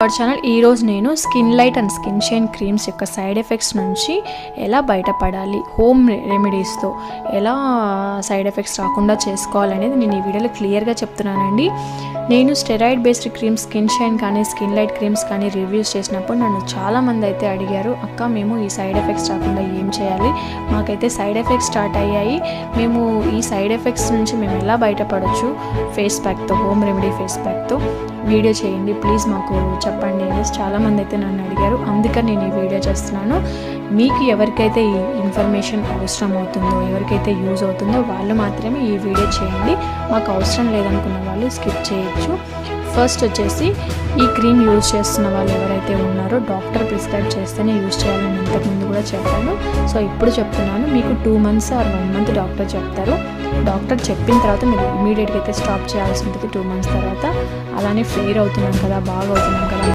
Our channel. ఈరోజు నేను skin light and skin shine creams యొక్క సైడ్ ఎఫెక్ట్స్ నుంచి ఎలా బయటపడాలి, హోమ్ రెమెడీస్తో ఎలా సైడ్ ఎఫెక్ట్స్ రాకుండా చేసుకోవాలనేది నేను ఈ వీడియోలో క్లియర్గా చెప్తున్నానండి. నేను steroid based creams skin shine కానీ స్కిన్ లైట్ క్రీమ్స్ కానీ రివ్యూస్ చేసినప్పుడు నన్ను చాలామంది అయితే అడిగారు, అక్క మేము ఈ సైడ్ ఎఫెక్ట్స్ రాకుండా ఏం చేయాలి, మాకైతే సైడ్ ఎఫెక్ట్స్ స్టార్ట్ అయ్యాయి, మేము ఈ సైడ్ ఎఫెక్ట్స్ నుంచి మేము ఎలా బయటపడవచ్చు ఫేస్ ప్యాక్తో, హోమ్ రెమెడీ ఫేస్ ప్యాక్తో వీడియో చేయండి ప్లీజ్ మాకు చెప్పండి అనేసి చాలామంది అయితే నన్ను అడిగారు. అందుకని నేను ఈ వీడియో చేస్తున్నాను. మీకు ఎవరికైతే ఈ ఇన్ఫర్మేషన్ అవసరం అవుతుందో, ఎవరికైతే యూజ్ అవుతుందో వాళ్ళు మాత్రమే ఈ వీడియో చేయండి. మాకు అవసరం లేదనుకున్న వాళ్ళు స్కిప్ చేయొచ్చు. ఫస్ట్ వచ్చేసి ఈ క్రీమ్ యూజ్ చేస్తున్న వాళ్ళు ఎవరైతే ఉన్నారో డాక్టర్ ప్రిస్క్రైబ్ చేస్తేనే యూజ్ చేయాలని ఇంతకుముందు కూడా చెప్పాను. సో ఇప్పుడు చెప్తున్నాను, మీకు 2 months ఆర్ 1 month డాక్టర్ చెప్తారు. డాక్టర్ చెప్పిన తర్వాత మీరు ఇమీడియట్గా అయితే స్టాప్ చేయాల్సి ఉంటుంది 2 months తర్వాత. అలానే ఫెయిర్ అవుతున్నాం కదా, బాగా అవుతున్నాం కదా